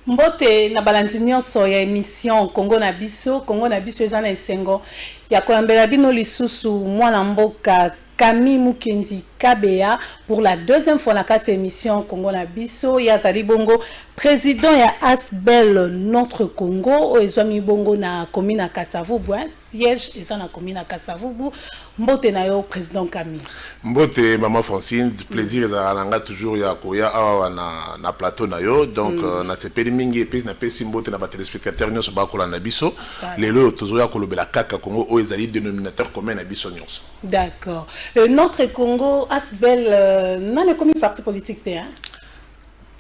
Mbote na balandi nyonso ya émission Congo na biso eza na esengo ya koyambela bino lisusu mwana mboka Camille Mukendi Kabea pour la deuxième fois na kati émission Congo na biso ya Zali Bongo président ya Asbel Notre Congo ezwami bongo na commune na Kasavubu siège eza na commune na Kasavubu. Mbote na yo président Camille. Mbote maman Francine, plaisir ezalanga toujours ya koya awa na plateau na yo donc na sepeli mingi et na pesi mbote na ba téléspectateurs nyonso ba kolanda biso lelo tozoya kolobela kaka Congo o ezali dénominateur commun na biso nyonso. D'accord. Notre Congo Asbel n'a comme parti politique hein.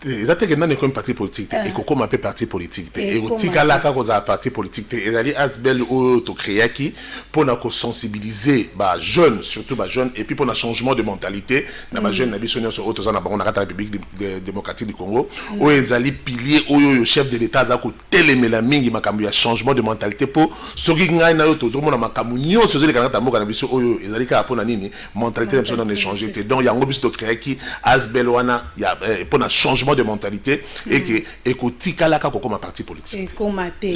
Exactement que non comme parti politique et que comme un peu parti politique et au tikala ka koza parti politique et ali Asbel o to créer qui pour na ko sensibiliser ba jeunes surtout ba jeunes et puis pour un changement de mentalité na ba jeunes na biso nyonso o to za na bango na kata République démocratique du Congo o ezali pilier o chef de l'état za ko telemela mingi makambo ya changement de mentalité pour soki ngai na yo to zo mona makambo nyonso zo le kata mboka na biso oyo ezali ka pour na nini mentalité na biso na échanger donc yango biso to créer qui Asbel wana ya pour un changement de mentalité et que ekotikalaka comme un parti politique.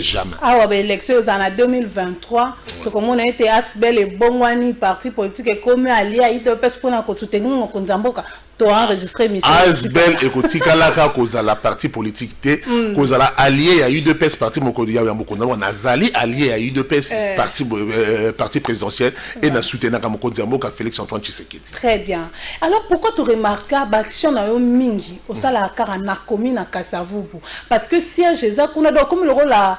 Jamais. Ah ouais, l'élection en 2023, to comme on a été Asbel et Bongwani parti politique et comme allié à IDPS pour nous soutenir mon konzamboka. Tu as enregistré mission. Asbel ekotikalaka cause la parti politique té cause la allié à UDPS parti mokodia ya mokonzamboka nazali allié à UDPS parti présidentiel et na soutenir ka mokonzamboka Félix Antoine Tshisekedi. Très bien. Alors pourquoi tu remarques action na yo mingi au sala kara na commune na Kasavubu parce que siège eza kuna donc comme le rôle la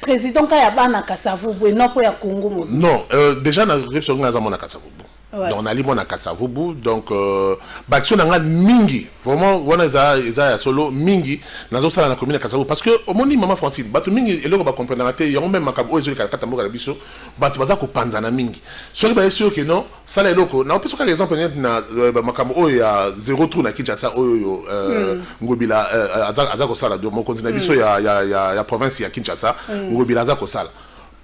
président ka ya bana Kasavubu et non pour ya Congo. Non, déjà na réflexion na za mona Kasavubu. Ouais. Donc on a limon à Kasavubu donc baction nanga mingi vraiment wana za solo mingi nazo sala na commune Kasavubu parce que au moni maman Francine batu mingi eloko ba comprendre na te yango même makabo ezoli kata mboka na biso batu baza ko panzana mingi soki ba sûr que non sala eloko na opeso ka exemple na makabo oyo ya zéro trou na Kinshasa oyo ngobila aza ko sala do mokonzi na biso ya province ya Kinshasa ngobila aza ko sala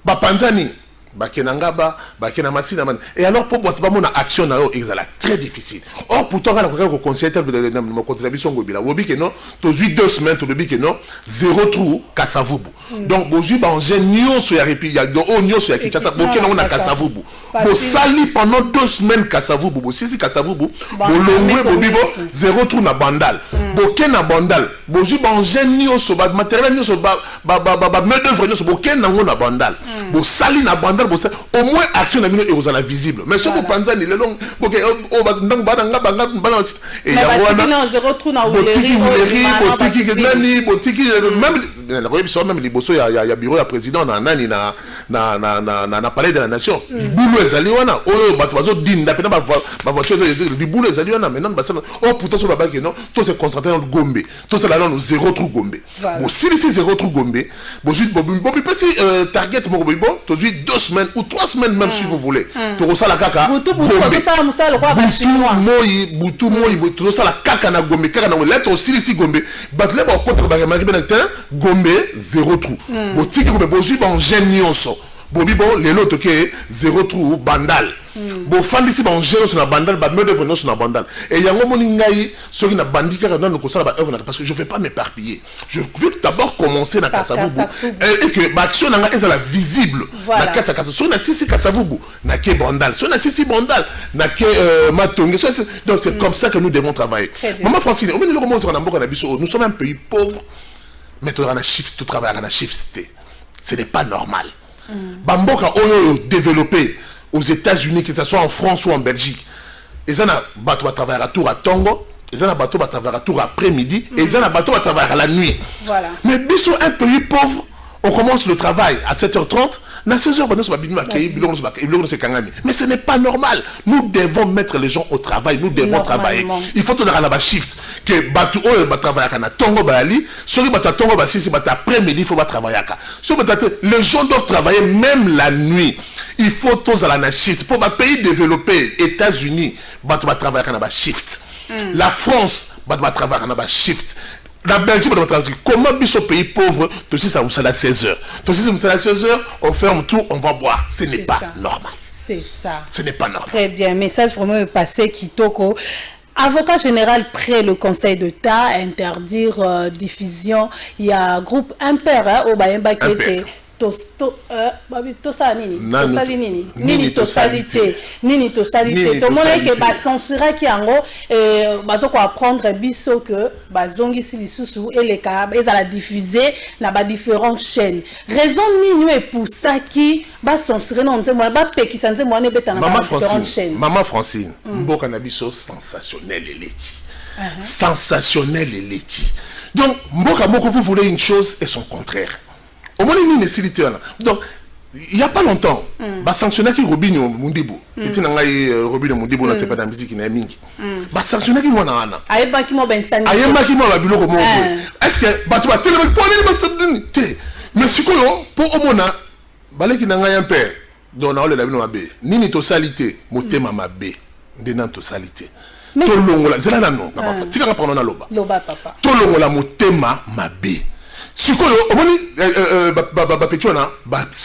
ba panzani Bakenangaba, Bakena Masina man. Et alors pour votre bamona action na yo exala très difficile. Or pourtant quand on conseiller de mon contribution gobila, wobi que non, to 2 semaines to bebi que non, zéro trou Kasavubu. Donc bozu ba ingénieux sur ya répi, ya do onyo sur ya Kinshasa, bokena on a Kasavubu. Bo sali pendant 2 semaines Kasavubu, bo sisi Kasavubu, bo longwe bo bibo zéro trou na bandal. Bokena bandal, bozu ba ingénieux sur ba matériel sur ba main d'œuvre sur bokena on a bandal. Bo sali na bandal au moins action na bino et aux la visible mais ce que panzani le long OK on va ndang bana balance et ya wana zéro trou na botiki nani botiki même la première mission même liboso ya bureau ya président na nani na palais de la nation boulot ezali wana oyo bato bazo dinda pena ba voiture du boulot ezali wana maintenant basana oh pourtant sur baba que non tout se concentrer dans Gombe tout ça là dans zéro trou Gombe bon si zéro trou Gombe bon juste bon si target mo bon to 2 semaines ou 3 semaines même si vous voulez. Tu reçois la caca. Boutou moi, tu reçois la caca na Gombe, caca na lettre aussi ici Gombe. Batlé ba contre ba mari ben Gombe zéro trou. Botiki Gombe bozu ba ingénieux so. Bobi bon les lots que zéro trou bandal. Bo fandi si ba ingénieux sur la bandal, ba me devenir sur la bandal. Et yango moni ngai soki na bandi ka na ko sala ba œuvre parce que je vais pas m'éparpiller. Je veux d'abord commencer na Kasavubu et que ba action nga ezala visible na kata Kasavubu. So na sisi Kasavubu na ke bandal. So na sisi bandal na ke matonge. Donc c'est comme ça que nous devons travailler. Maman Francine, au moins le moment na mboka na biso, nous sommes un pays pauvre. Mais tu as shift, tu travailles à la shift. Ce n'est pas normal. Bamboka oyo développé aux États-Unis, que ce soit en France ou en Belgique, ils ont un bateau à travailler à tour à Tongo, ils ont un bateau à travailler à tour après-midi, et ils ont un bateau à travailler à la nuit. Voilà. Mais biso un pays pauvre, on commence le travail à 7h30, à 16h, mais ce n'est pas normal. Nous devons mettre les gens au travail, nous devons travailler. Il faut donner à la shift que bateau va travailler à Tongo Bali, celui qui Tongo Bali, si après-midi, il faut travailler à les gens doivent travailler même la nuit. Il faut tous à la shift. Pour un pays développé, États-Unis, va travailler à la shift. La France va travailler à la shift. La Belgique, comment biso pays pauvre, tout ça, on s'en a 16h. Tout ça, on s'en a 16h, on ferme tout, on va boire. Ce n'est pas normal. C'est ça. Ce n'est pas normal. Très bien. Message vraiment passé, Kitoko. avocat général près le Conseil d'État interdire diffusion. Il y a un groupe Impair au Bayemba qui était nini totalité tout monde que ba censurer qui en gros bazo ko apprendre biso que bazongi si lisusu et les cas ils la diffuser na ba différentes chaînes raison nini et pour ça qui ba censurer non nzembo ba pekisa nzembo ne betana na différentes chaînes. Maman Francine mboka na biso sensationnel eleki sensationnel eleki donc mboka moko vous voulez une chose et son contraire. Au moins, il y a donc, il n'y a pas longtemps, bah sanctionner qui Robinho Mundibo, petit nangai Robinho Mundibo na c'est pas de la musique na mingi. Bah sanctionner qui moi na ana. Ayeba qui mo ben sani. Ayeba qui mo ba bilo ko mo. Est-ce que bah tu vas tellement pour aller ba sabdini. Mais sikoyo pour omona balé qui nangai un père. Donc na ole la bino mabe. Nini to salité, motema mabe. Ndena to salité. To longola zela na non. Tika nga prendre na loba. Loba papa. To longola motema mabe. Si tu as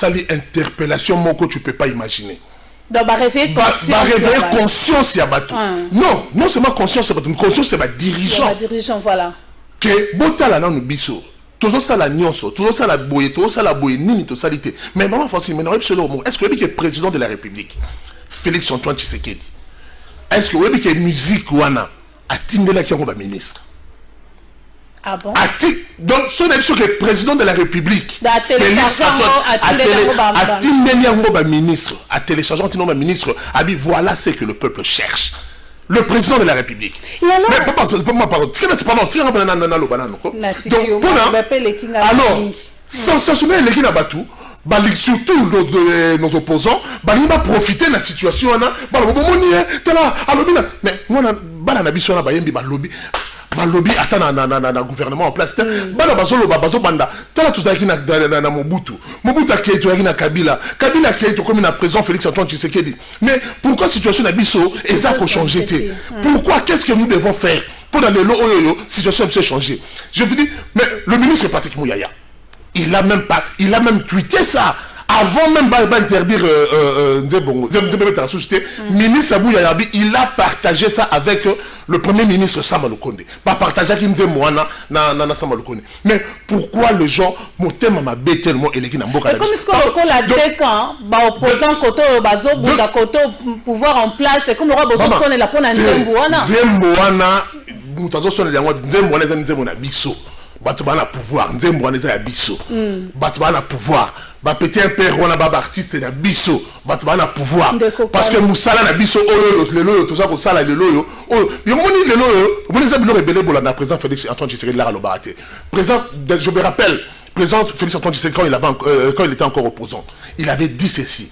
une interpellation que tu ne peux pas imaginer. Donc, réveiller conscience. Non, non seulement conscience, mais conscience, c'est ma dirigeant. Dirigeant, voilà. Que Botala non biso. Toujours ça la nyonso, toujours ça la boye, toujours ça la boye, nini to salité. Mais maman Francine, est-ce que le président de la République, Félix Antoine Tshisekedi, est-ce que le musique wana a tindela qui est ministre? Ah bon? Donc, ce n'est sûr que le président de la République, Félix Antoine, ministre, a téléchargé un ministre, a dit voilà ce que le peuple cherche. Le président de la République. Mais pas moi, pardon. Alors, sensationnel, les Kinabatou, surtout nos opposants, ils vont profiter de la situation. Mais moi, lobby attend na gouvernement en place bana bazolo bazo banda tala tuzaki na Mobutu a na Kabila qui comme na président Félix Antoine Tshisekedi. Mais pourquoi situation na biso ezako changer té? Pourquoi qu'est-ce que nous devons faire pour dans le situation peut changer? Je vous dis, mais le ministre Patrick Mouyaya, il a même tweeté ça. Avant même d'interdire ministre Abou Yayabi, il a partagé ça avec le premier ministre Sama Lukonde. Pas partagé avec na Sama Lukonde. Mais pourquoi les gens m'ont tellement tellement élégué dans Mboka? Comme ce qu'on a dit quand opposant côté bazo bouda côté pouvoir en place, c'est comme le roi Bozo sonne la pona Nzemboana. Nzemboana, mutazo sonne la Nzemboana Nzemboana biso. Batubana pouvoir, Nzemboana za biso. Batubana pouvoir. Ba petit père on a ba artiste na biso batubana pouvoir parce que musala na biso lelo tout ça ko sala lelo yo yo moni lelo yo moni za bilo rebelle bola na président Félix Antoine Tshisekedi la lobaté président je me rappelle président Félix Antoine Tshisekedi quand il était encore opposant il avait dit ceci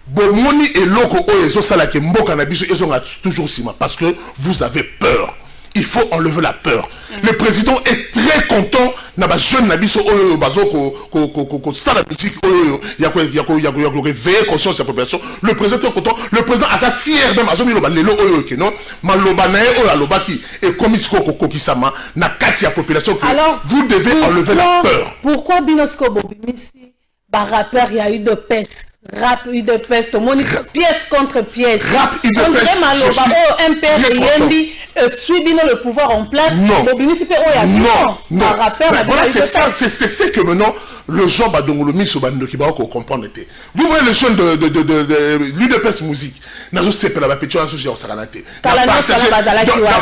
bon moni et loko o ezo sala ke mboka na biso ezo nga toujours sima parce que vous avez peur. Il faut enlever la peur. Le président est très content. Naba jeune nabiso oyo bazo ko sa la musique oyo ya réveiller conscience de la population. Le président est content. Le président a sa fier même azo mi loba lelo oyo ke non maloba na oyo aloba ki et comme isko kokisama na kati ya population que vous devez enlever la peur. Pourquoi Binosco Bobimisi par rappeur il y a eu de peste? Rap de peste, pièce contre pièce. Rap de peste. Un père Yendi suit bien le pouvoir en place. Non. Voilà, c'est ça, c'est ce que maintenant le gens badongolomi sur Bandokiba qu'on comprend. Vous voyez le jeune de l'UDPS musique. Nazo sepe la bapétion en social saranate.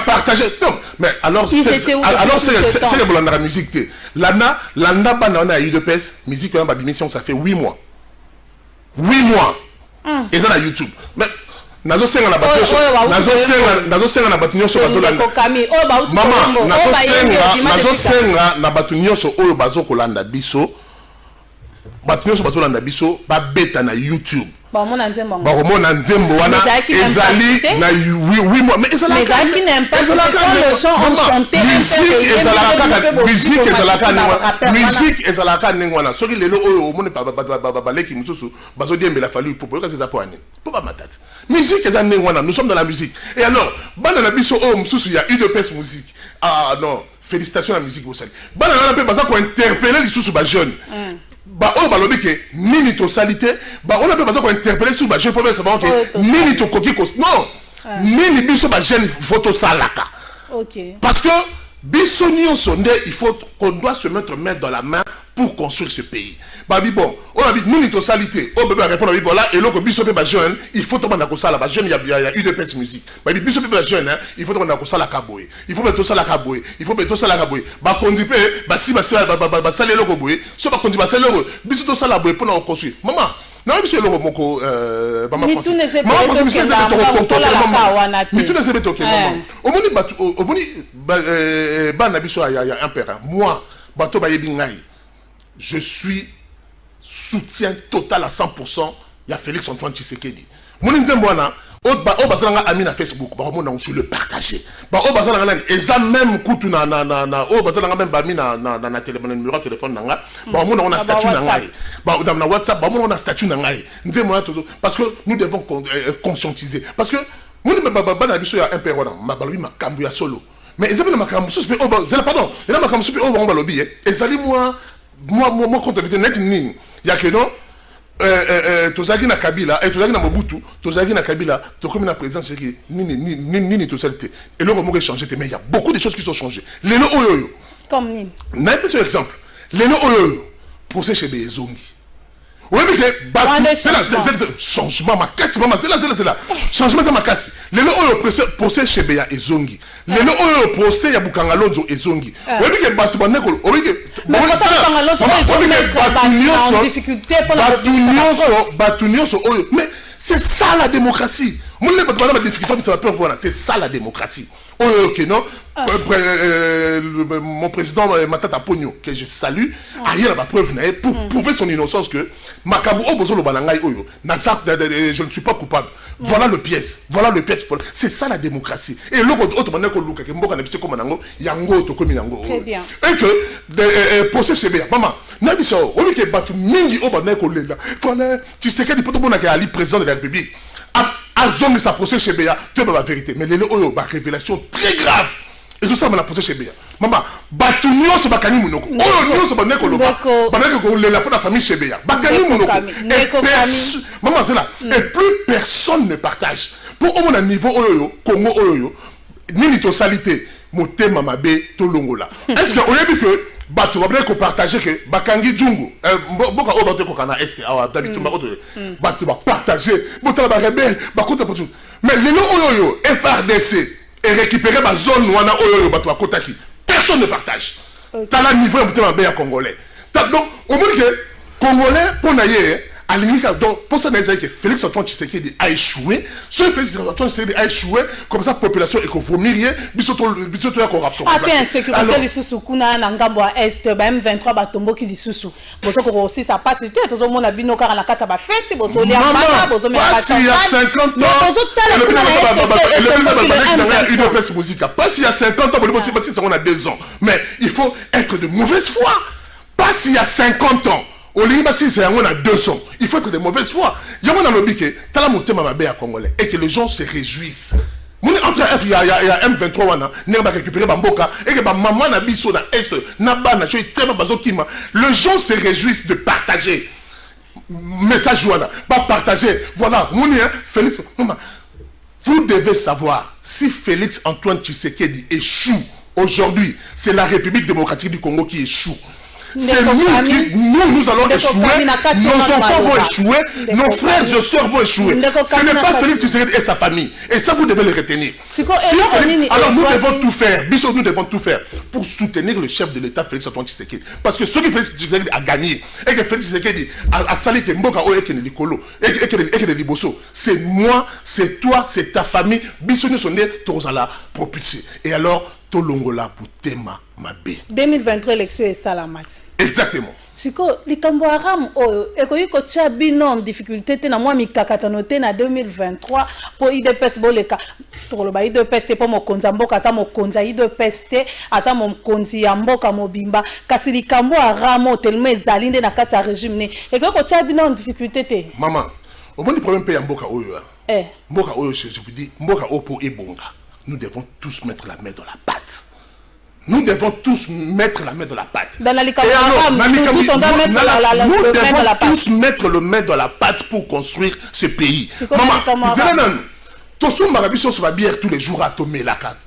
Partager. Non, mais alors c'est le boulot de la musique. Landa banana UDPS musique dans la mission ça fait 8 mois. 8 mois. Et ça na YouTube. Mais nazo senga na bato na bato nyonso bazolanda. Maman nazo senga na bato nyonso oyo bazokolanda biso. Bato nyonso bazolanda biso ba beta na YouTube. Ba mona nzembo wana ezali na 8 mois mais ezala ka musique ezala ka nengwana soki lelo oyo omone ba leki mususu bazo diembela falu popo yoka seza poane popa matata musique ezala nengwana nous sommes dans la musique et alors bana na biso oyo mususu ya UDPS musique ah non félicitations à la musique bosali bana na pe baza ko interpeller lisusu ba jeune ba o balobi ke nini to salité ba on a besoin ko interpeller sur ba je peux savoir que nini to koki non nini biso ba jeune photo salaka. OK. Parce que biso nyonso nde il faut qu'on doit se mettre main dans la main pour construire ce pays. Babi bon, on a dit nini to salité. Oh bébé répondre bibo là et loko biso pe ba jeune, il faut to bana ko sala ba jeune il y a UDPS musique. Babi biso pe ba jeune hein, il faut to bana ko sala kaboy. Il faut to sala kaboy. Il faut to sala kaboy. Ba kondi pe ba si ba sala loko boy. So ba kondi ba sala loko biso to sala boy pour na construire. Maman non, monsieur le moko, maman français. Maman français, monsieur c'est maman. Mais tout ne s'est pas toqué, maman. Au moni, ban abisso il y a un père. Moi, bato ba yebingai. Je suis soutien total à 100%. Il y a Félix Antoine Tshisekedi. Mon nzembwana, o bazalanga ami na Facebook, ba mon je le partager. Ba o bazalanga eza même kutu na o bazalanga même ba mi na téléphone numéro téléphone nanga. Ba mon on a statut na ngai. Ba na WhatsApp, ba mon on a statut na ngai. Nzembwana parce que nous devons conscientiser parce que mon ba na biso ya un père wana, ma balobi makambu ya solo. Mais ils avaient makambu so pe pardon, il a makambu so pe o ba balobi ezali moi contre net ning. Ya que non tozaki na Kabila et tozaki na Mobutu tozaki na Kabila to comme na président c'est que ni totalité et là on changer mais il y a beaucoup de choses qui sont changées les no oyo comme ni na un exemple les no oyo procès chez Bezongi oui mais c'est changement ma casse maman c'est là changement ça ma casse les no oyo procès chez Beya Ezongi les no oyo procès ya Bukanga Lonzo Ezongi oui mais batu baneko oui mais c'est ça la démocratie. C'est ça la démocratie. Ok, non? Mon président Matata Pogno, que je salue, a rien à ma preuve pour prouver son innocence que je ne suis pas coupable. Voilà le pièce. Voilà le pièce. C'est ça la démocratie. Et très bien. Et que procès chez Béa, maman, Nabiso, on dit que Batu Mingi Obaneko Lela, tu sais que tu Ali président de la République. Azong sa procès chez Béa, tu as la vérité. Mais les Oyo, révélation très grave. Et tout ça, on a procès chez Béa. Maman, Batu Nyon se bakani monoko. Oh, Nyon se baneko loba. Baneko Lela pour la famille chez Béa. Bakani monoko. Maman, c'est là. Et plus personne ne partage. Pour au moins un niveau Oyo, Congo Oyo, ni to salité, moté mamabe, to longola. Est-ce qu'on a vu que Bato va bien partager que Bakangi Djungu, boka o bato ko kana est d'habitude bato va partager, boto la rebelle, bakota pour tout. Mais les no oyo FRDC et récupérer ma zone wana oyo bato va kotaki. Personne ne partage. T'as la niveau de ma bien congolais. Donc au moins que congolais pour naïe donc pour ça que Félix Antoine Tshisekedi a échoué. Ce Félix Antoine Tshisekedi a échoué, comme ça la population est qu'on vomit bisoto ya ko rapporter. Après insécurité les sous kuna na ngambo est ba M23 batombo ki lisusu. Bozo ko aussi ça passe c'était tozo mona bino kara na kata ba fête bozo lia mama bozo me pas il y a 50 ans. Pas s'il y a 50 ans, on a 2 ans. Mais il faut être de mauvaise foi. Pas s'il y a 50 ans. Au Limbasi, c'est on a 200. Il faut être de mauvaise foi. Il y a un lobby qui est à Congolais et que les gens se réjouissent. Entre il y a M23, il a récupéré Bamboka et que maman n'a biso dans Est, les gens se réjouissent de partager. Message voilà, pas partager. Voilà, Félix, vous devez savoir si Félix Antoine Tshisekedi échoue aujourd'hui, c'est la République démocratique du Congo qui échoue. C'est nous allons échouer, nos enfants vont échouer, nos frères et sœurs vont échouer. Ce n'est pas Félix Tshisekedi et sa famille. Et ça, vous devez le retenir. Alors nous devons tout faire, nous devons tout faire pour soutenir le chef de l'État, Félix Antoine Tshisekedi. Parce que ce que Félix Tshisekedi a gagné, et que Félix Tshisekedi a sali que Mboka Oye que Nikolo, et que Liboso, c'est moi, c'est toi, c'est ta famille. Bissoni sonné, Tozala, propulsé. Et alors, Tolongola pour Tema Mabé. 2023 élection est ça la max. Exactement. Siko likambo aram ekoyi ko tia bino en difficulté te na mwa mikakatanote na 2023 po IDPS boleka toloba IDPS te po mokonza mboka ata mokonza IDPS te ata mokonzi ya mboka mobimba kasi likambo aramo tellement ezali nde na kati ya régime ne ekoyi ko tia bino en difficulté te. Maman, au moins le problème pe ya mboka oyo. Mboka oyo je vous dis mboka opo ebonga. Nous devons tous mettre la main dans la pâte. Nous devons tous mettre la main dans la pâte. Nous devons tous mettre le main dans la pâte pour construire ce pays. Maman, Tosum Marabiso se va bière tous les jours à Tomé la carte.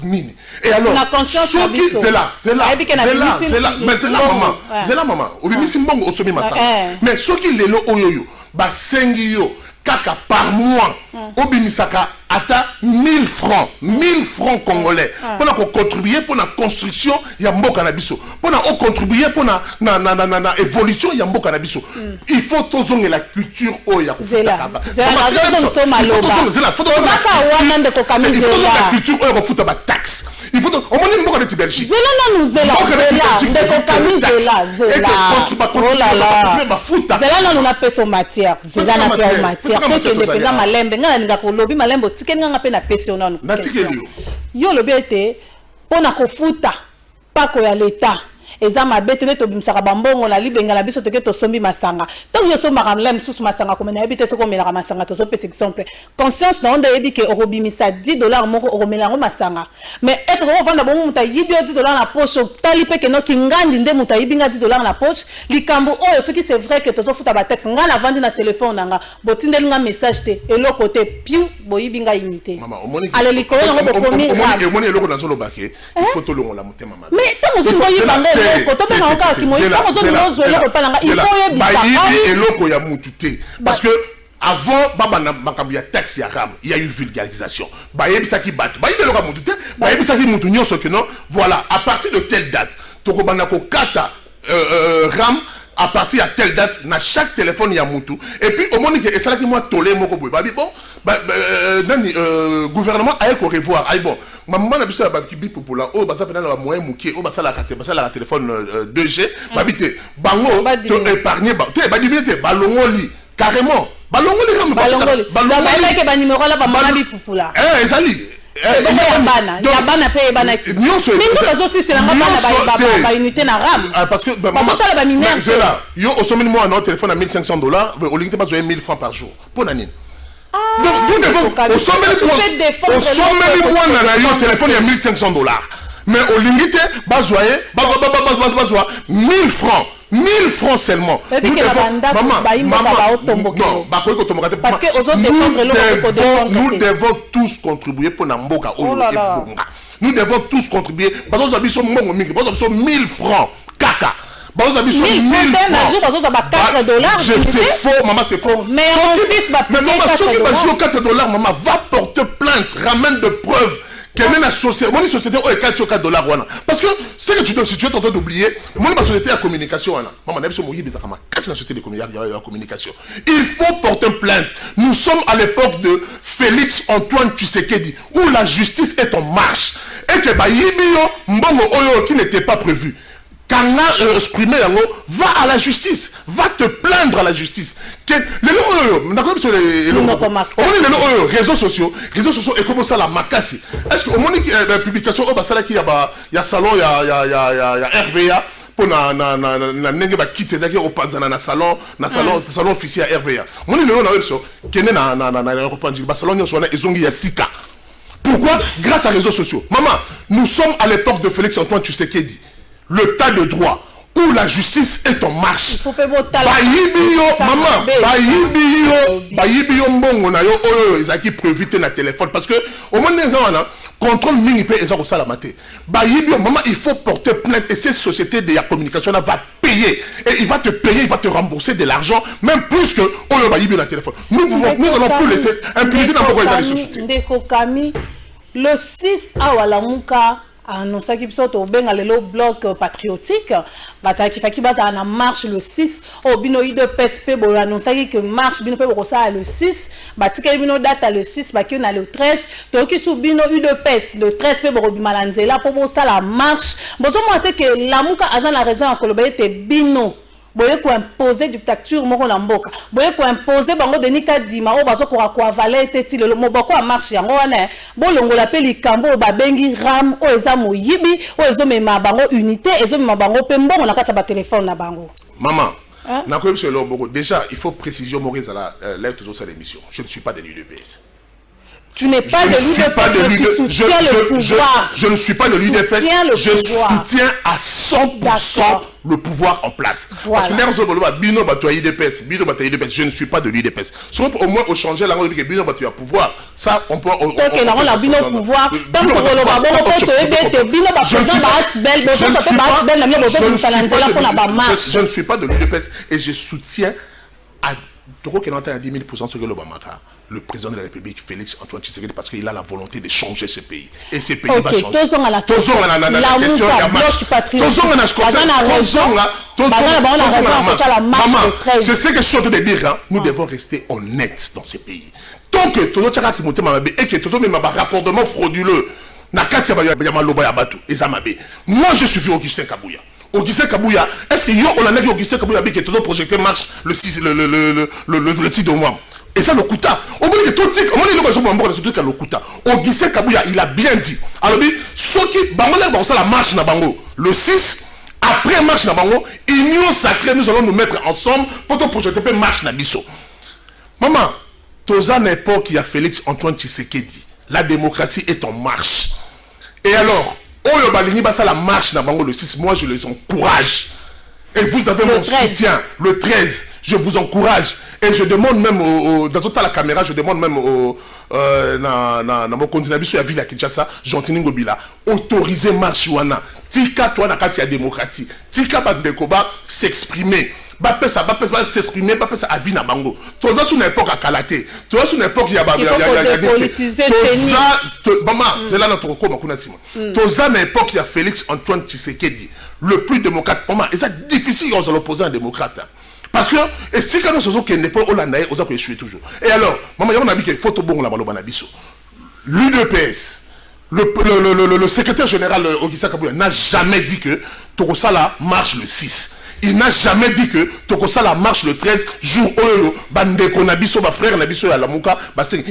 Et alors, la conscience c'est là, mais c'est là maman, c'est là maman. Obimi Simbongo Osomi Massa. Mais ce qui les lo oyoyo, ba sengio kaka par mois. Obimi Saka ata 1000 francs congolais pour contribuer pour la construction ya mboka na biso, pour contribuer pour na évolution ya mboka na biso. Il faut tozonga la culture oya la culture oya ko futa ba taxe. Il faut au moins mboka de Belgique. Malembo tikeni nga pe na pesi ona no. Na tikeli yo lobi ete pona kofuta pako ya leta eza mabete ne to bimsaka bambongo na libenga na biso teke to sombi masanga. Tant yo somba kamla msusu masanga komena ebite soko mela masanga to so pesi exemple. Conscience na onda yebi ke orobimisa $10 moko oromela ngo masanga. Mais est-ce que on vanda bon muta yibi $10 na poche tali pe ke no kingandi nde muta yibi nga $10 na poche likambo oyo soki c'est vrai que to so futa ba texte nga na vandi na téléphone nanga botindeli nga message te eloko te piu boyibi nga unité. Maman omoni ale likolo ngo bokomi omoni eloko na zolo bake il faut to longo la motema mabe. Mais tant que vous yibanga parce que avant baba na makambo ya taxe ya ram il y a eu vulgarisation ba yebisaki bato ba yibelo ka mutu te ba yebisaki mutu nyonso que non voilà à partir de telle date toko bana ko kata ram à partir de telle date na chaque téléphone ya mutu et puis au moment que ça qui moi tolé moko boy babi bon gouvernement a ko revoir ay bon maman na biso ya bakibi popola o basa pena na moyen mukie o basa la téléphone 2G babité bango to épargner ba te ba dibité balongoli carrément balongoli ram balongoli ke ba numéro la ba mama bi popola ezali bana pe bana ki mingo bazo sisi na bana ba unité na ram parce que maman tala ba mineur yo au sommet moi un téléphone à $1500 au lieu de pas 1000 francs par jour pour nanine. Donc nous devons au sommet moi na yo téléphone il y a $1500 mais au limite bazoyer 1000 francs 1000 francs seulement. Nous devons tous contribuer pour Namboka. Nous devons tous contribuer parce que nous avons 1000 francs caca. C'est faux, maman, c'est faux. Mais maman, ceux qui basent $4, maman, va porter plainte, ramène de preuves. Quelle est la société? Mon société est $4. Parce que ce que tu es en train d'oublier, mon société a communication. Maman, la société de communication. Il faut porter plainte. Nous sommes à l'époque de Félix Antoine Tshisekedi, où la justice est en marche. Et que Bayibio Mbongo Oyo qui n'était pas prévu. Quand exprimé va à la justice, va te plaindre à la justice. Les réseaux sociaux et comment ça la macassi. Est-ce que au moment de la publication il y a salon il y a RVA pour na nenge ba kit c'est-à-dire au panzana na salon officiel à RVA. Mon le na webso kene na repanzi ba salon nyo sona ezongi ya sika. Pourquoi? Grâce à les réseaux sociaux. Maman, nous sommes à l'époque de Félix Antoine Tshisekedi. Le tas de droit où la justice est en marche. Bayibio mbongo na yo oyo ezaki prévité na téléphone parce que au moins les gens là contrôle mingi pe ezako sala maté. Bayibio maman il faut porter plainte et cette société de la communication là va payer et il va te payer, il va te rembourser de l'argent même plus que oyo bayibio na téléphone. Nous allons plus laisser impunité dans pourquoi les sociétés. Ndeko Kami le 6 awalamuka annoncé biso to benga lelo bloc patriotique bataki faki bata na marche le 6 au bino de PSP bo annoncé que marche bino pe bokosa le 6 batika bino date le 6 baki na le 13 to ki sou bino de PES le 13 pe bo bimalanzela po bo sa la marche bozo moate que lamuka azan la raison en kolobete bino boye ko imposer dictature moko na mboka boye ko imposer bango denika dima o bazo ko avaler teti le moboko a marche yango wana bolongola pe likambo ba bengi ram o eza moyibi o ezo mema bango unité ezo mema bango pe mbongo na kata ba téléphone na bango maman na ko boko déjà il faut précision Maurice à la l'air toujours ça l'émission je ne suis pas de l'UDPS Tu n'es pas de l'UDPS, tu soutiens le pouvoir. Je ne suis pas de l'UDPS, je soutiens à 100% le pouvoir en place. Parce que je ne suis pas de l'UDPS. Sauf au moins au changer la langue de Bino Batoya pouvoir. Ça, on peut... Donc, il y a un Bino pouvoir. Je ne suis pas de l'UDPS et je soutiens à Toko Kenanta à 10 000% ce que l'Obamaka, le président de la République, Félix Antoine Tshisekedi, parce qu'il a la volonté de changer ce pays. Et ce pays va changer. Je sais que je suis en train de dire, nous devons rester honnêtes dans ce pays. Tant que tout le monde et que tout le monde a un raccordement frauduleux, moi je suis Augustin Kabouya. Augustin Kabouya, est-ce qu'il y a Augustin Kabouya qui est projeté marche le 6 de mois? Et ça, le Kouta. Augustin Kabouya, il a bien dit. Alors, ceux qui la marche le 6, après marche union sacrée, nous allons nous mettre ensemble pour te projeter marche Nabiso. Maman, à l'époque, il y a Félix Antoine Tshisekedi. La démocratie est en marche. Et alors, la marche le 6, moi je les encourage. Et vous avez mon soutien. Le 13, je vous encourage. Et je demande même, dans la caméra, je demande même dans mon continent, sur la ville à Kinshasa, Gentini Ngobila, autoriser marche wana. Tika toi na kati ya démocratie. Tika Bandekoba s'exprimer. S'exprimer, ça à vie na bango. Tout ça sur une époque à Kalaté. Tout ça sur une époque il y a politiser. Maman, c'est là notre recours makuna sima. Tout ça na époque il y a Félix Antoine Tshisekedi, le plus démocrate. Maman, et c'est difficile aux opposants à un démocrate. Parce que et si quand nous sommes qui n'est pas Hollande, on a échoué toujours. Et alors, maman, il y a un qu'il faut tout bon la baloba biso. L'UDPS, le secrétaire général Augustin Kabouya n'a jamais dit que Tokosala marche le 6. Il n'a jamais dit que Tokosala marche le 13 jour où Bandeko Nabiso, ma frère Nabiso et Lamuka,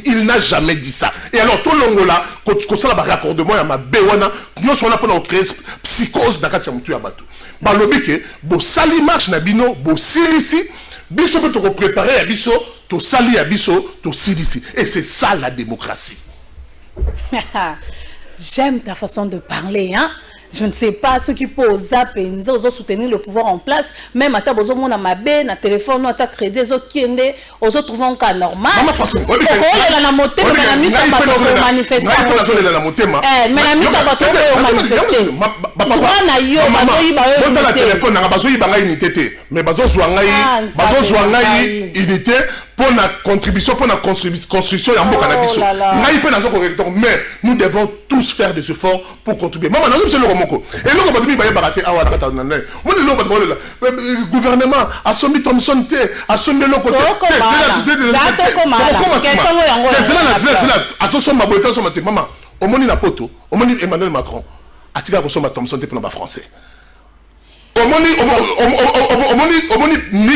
il n'a jamais dit ça. Et alors, tout le monde là, Tokosala raccordement à ma béwana, nous sommes là pour notre psychose dans le cas de balobi ke bo sali marche na bino bo silisi biso peut te préparer à biso to sali à biso to silisi et c'est ça la démocratie. J'aime ta façon de parler, hein. Je ne sais pas ceux qui posent Penza, aux soutenir le pouvoir en place, même à ta besoin mon amabé, na téléphone, à ta crédit, aux autres qui aident, aux autres trouvant qu'à normal. Maman facile. On est là la montée, mais la mise à bateau manifester. Mais la mise à bateau manifester. Pourquoi na yo, bateau la téléphone, na bateau y unité, mais bateau unité pour la contribution, pour la construction et en cannabis. Mais nous devons tous faire des efforts pour contribuer. Maman, nous sommes le Romoko. Et nous, le gouvernement a soumis Thomson T, a soumis le côté. Maman, au monde na poto, au monde Emmanuel Macron, a tiré à Thomson T pour les Français. Au monde,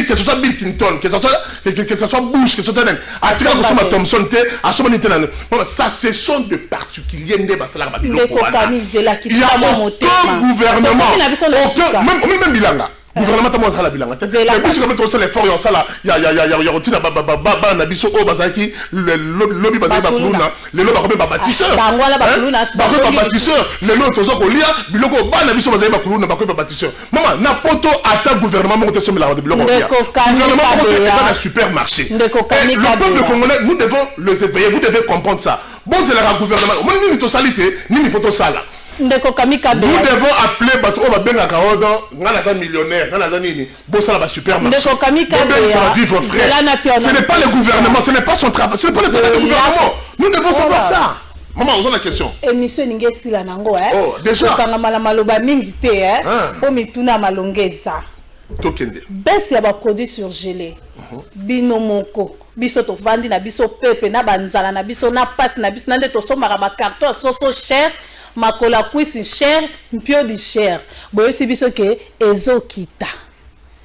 que ce soit Bill Clinton, que ce soit Bush, que ce soit attirer à Thomson T, à ce moment ça, ce sont de particuliers. Il y a aucun gouvernement, même Bilanga. Gouvernement ta mozala bilanga te et puis comme tout ça les forts ça là il y a rotina baba na biso o bazaki le lobby bazaki ba kuluna le lobby ba bâtisseur ba bâtisseur le lobby tozo kolia biloko ba na biso bazaki ba kuluna ba bâtisseur maman na poto ata gouvernement mo te somela ba biloko ya gouvernement mo te ça na supermarché le peuple congolais nous devons les éveiller vous devez comprendre ça bon c'est le gouvernement moi ni to salité ni photo sala. Nous devons appeler Bato Benga Kaodo, Nanaza millionnaire, Nanaza Nini, Bossala supermarché. Ça va vivre frère. Ce n'est pas le gouvernement, ce n'est pas son travail, ce n'est pas le travail du gouvernement. Nous devons savoir ça. Maman, on a la question. Émission Ningeti la nango, hein. Oh, déjà. Quand on a maloba mingite, hein. Pour mituna malongeza. Tokende. Baisse ya ba produits surgelés. Bino moko. Biso to vandi na biso pepe na banzala na biso na passe na biso na nde to somaka ba carton soso cher. Makola kwisi cher, mpio di cher. Boyo si biso ke ezo kita.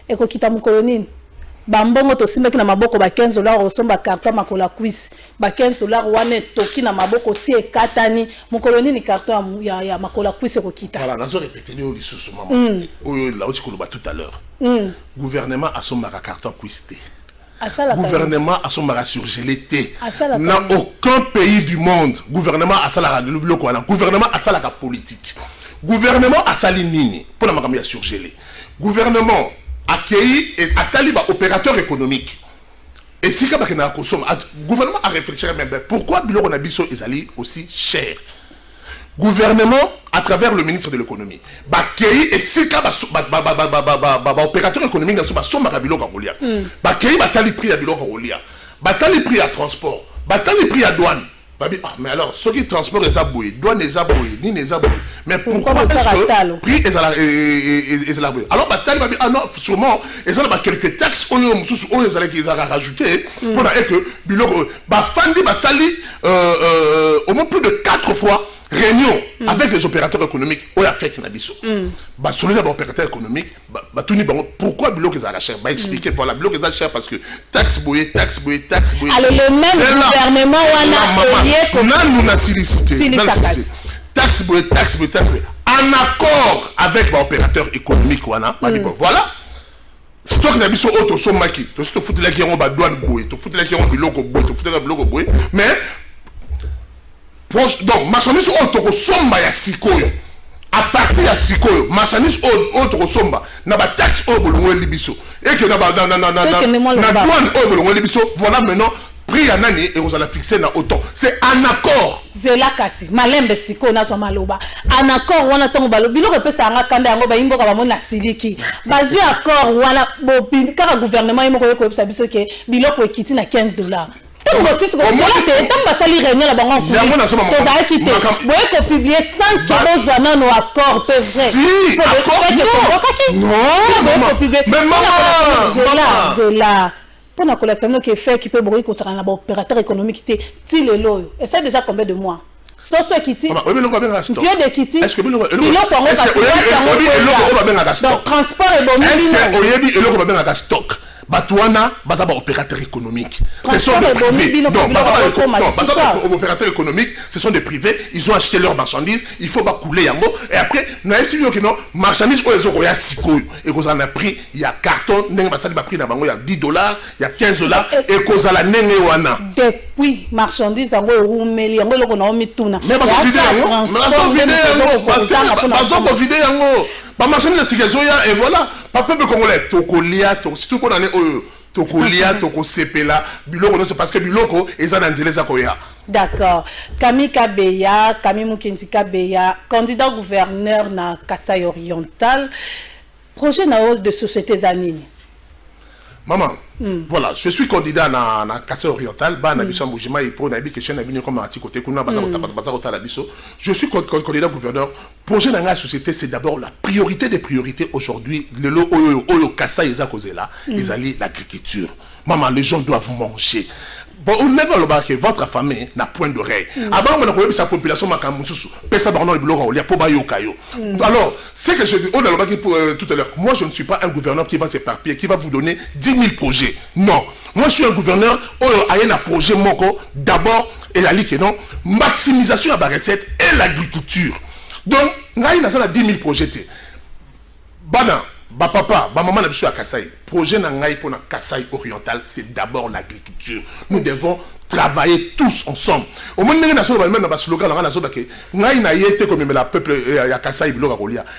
Eko kita mukolo nini? Bambongo to simeki na maboko ba $15 osomba carton makola kwisi. Ba $15 wane toki na maboko tie katani. Mukolo nini carton ya makola kwisi eko kita. Voilà, nazo répéter ni lisusu maman. Oyo la oti koloba tout à l'heure. Gouvernement asomba carton kwisi. gouvernement a son surgelé. Dans aucun pays du monde, gouvernement a ça gouvernement a ça la politique. Gouvernement a ça ligne pour la magamia surgelé. Gouvernement accueilli et a taliba opérateur économique. Et si le gouvernement a réfléchi même pourquoi Biloko Nabiso est aussi cher. Gouvernement à travers le ministre de l'économie bakei et si opérateur économique dans ce somma Biloko Rolia bakei batali prix à Biloko Rolia batali prix à transport batali prix à douane. Mais alors, ceux qui transportent les aboués, douane les aboués, ni les aboués. Mais pourquoi est-ce que prix est la aboués? Alors, ah non, sûrement, ils ont quelques taxes qu'ils ont rajouté pour que Biloko, Fandi, Basali, au moins plus de 4 fois, réunion avec les opérateurs économiques au fait Nabiso. Sur les opérateurs économiques, pourquoi Biloko est cher? Expliquer pour la Biloko est cher parce que taxe bouée. Alors le même gouvernement nous a sollicité taxe bouée en accord avec l'opérateur économique voilà. Stock Nabiso auto somaki, to foutu la guerre en douane bouée, to foutu la guerre en Biloko bouée, mais donc, marchandise auto somba ya sikoyo. À partir ya sikoyo, marchandise auto somba na ba taxe au bolongo libiso. Et que na douane au bolongo libiso, voilà maintenant prix ya nani et vous allez fixer na autant. C'est un accord. Zela kasi malembe siko na so maloba. En accord wana tango balo biloko pesa nga kanda yango ba imboka ba mona siliki. Bazu accord wana bo kaka gouvernement imoko ko pesa biso ke biloko ekiti na $15. Publier 100 nos accords, c'est vrai. Si, non, pour la collecte, qui fait qui peut brûler concernant l'opérateur économique, il est là. Et c'est déjà combien de mois? So Kitty, de Kitty, est-ce que donc transport et bon, est-ce que stock? Batouana, bazaba opérateur économique. Ce sont des privés. Non, opérateurs économiques, ce sont des privés. Ils ont acheté leurs marchandises. Il faut pas couler yango. Et après, nous avons dit que non, marchandises, ils ont ya sikoyo. Et qu'on en a pris, il y a carton, n'eng basali ba prix na bango, il y a $10, il y a $15, et qu'on a la nenge wana. Depuis marchandises, yango roumeli, yango loko na omituna. Mais parce que vidé yango. Ba marchandise de sikezoya et voilà. Papa be congolais tokolia surtout qu'on en est tokolia toko sepela biloko non c'est parce que biloko eza na nzela za koya. D'accord. Camille Kabeya, Camille Mukendi Kabeya, candidat gouverneur na Kasai Oriental. Projet na de société anine. Maman, voilà, je suis candidat na Kasai Oriental, ba na biso mbujima et pour na bi question na bino comme arti côté kuna bazakota la biso. Je suis candidat gouverneur. Projet dans la société, c'est d'abord la priorité des priorités aujourd'hui. Le lot oyo Kasai eza kozela, ezali l'agriculture. Maman, les gens doivent manger. Bon, on n'est pas que votre famille n'a point d'oreille. Avant, on a sa population alors, c'est que je dis, on a tout à l'heure, moi je ne suis pas un gouverneur qui va s'éparpiller, qui va vous donner 10 000 projets. Non. Moi je suis un gouverneur, il y a un projet moko, d'abord, et la ligue, non, maximisation de la recette et l'agriculture. Donc, il y a 10 000 projets. Bana. Ba papa, ba maman n'a à Kasai. Projet nangai pour la Kasai oriental, c'est d'abord l'agriculture. Nous devons travailler tous ensemble. Au moins, nous avons même un slogan, nous avons dit que nous avons comme le peuple à Kasai,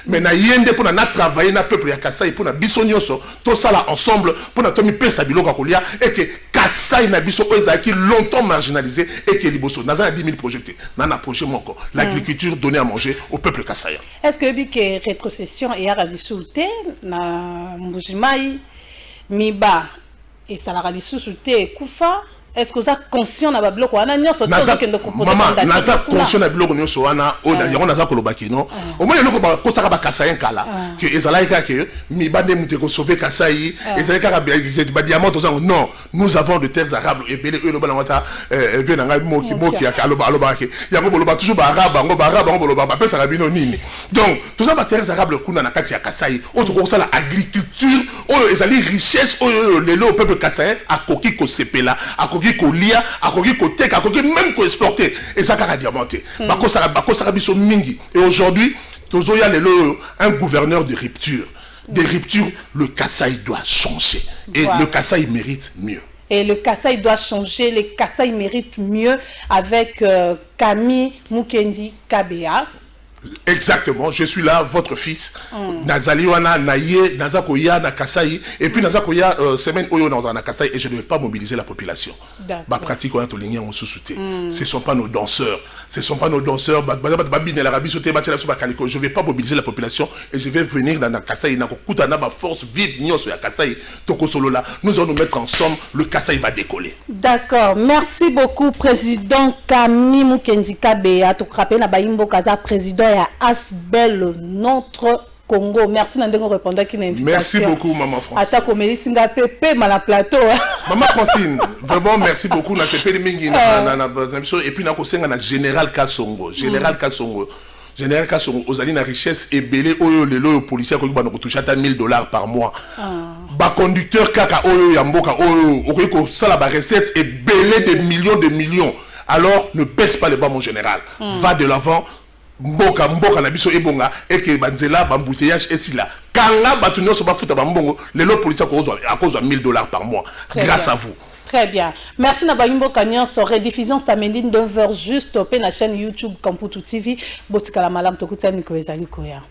mais nous avons travaillé dans le peuple à Kasai pour nous bisonioso, tout ça là ensemble pour nous tomber pesa biloga kolia et que Kasai na biso qui longtemps marginalisé et que liboso. Nous avons 10 000 projets. Nous avons un projet encore. L'agriculture donnée à manger au peuple kassaïen. Est-ce que que rétrocession et à la dissoute na Mbujimai Miba et ça la dissoute Koufa? Est-ce que vous êtes conscient de la bloc ou ana nyonso que de composer maman naza conscient de bloc nyonso wana o da yako naza kolobaki non au moins loko ba kosaka ba Kasai kala que ezalaika que Miba ne mute ko sauver Kasai ezalaika ba diamant aux non nous avons de terres arabes et belé eux balangata vient nga moki ya aloba ke ya boloba toujours ba arabe boloba ba pesa rabino nini donc tout ça ba terres arabes kuna na kati ya Kasai autre ko ça la agriculture o ezali richesse o lelo peuple kassaïen akoki ko sepela akoki kolia akoki koteka akoki même ko exporter et ça ka diamanté bakosaka biso mingi et aujourd'hui tozoya lelo un gouverneur de rupture des ruptures le Kasai doit changer et le Kasai mérite mieux. Et le Kassai doit changer, le Kassai mérite mieux avec Camille Mukendi Kabea. Exactement, je suis là, votre fils. Nazali wana naye, nazakoya na Kasai, et puis nazakoya semaine oyo na Kasai, et je ne vais pas mobiliser la population. Ba pratique on tolingi en sous-souté. Ce sont pas nos danseurs, ce sont pas nos danseurs. Je vais pas mobiliser la population et je vais venir dans Kasai na kokuta na ba force vive nyoso ya Kasai toko solo là. Nous allons nous mettre ensemble, le Kasai va décoller. D'accord, merci beaucoup président Camille Mukendi Kabea. Tu rappelles na Baimbo Kaza président à Asbel, notre Congo. Merci Nandengo répondant qui n'invitation. Merci beaucoup Maman Francine. Ata komeli singa pepe mala plateau. Maman Francine, vraiment merci beaucoup na tepeli mingi na et puis na kosenga na Général Kasongo. Général Kasongo. Général Kasongo aux na richesse et belé oyo lelo policier ko bana ko toucher ata $1000 par mois. Ba conducteur kaka oyo ya mboka oyo okiko sala ba recettes et belé des millions. Alors ne baisse pas les bras mon général. Va de l'avant. Mboka na biso ebonga eke banzela bambouteillage esila kanga batu nyonso bafuta bambongo lelo police à cause de $1000 par mois. Grâce à vous. Très bien. Merci Nabayimbo Kanyon. Rediffusion samedi 9h juste au la chaîne YouTube Kamputu TV. Botikala malam tokutia Nikoezali Koya.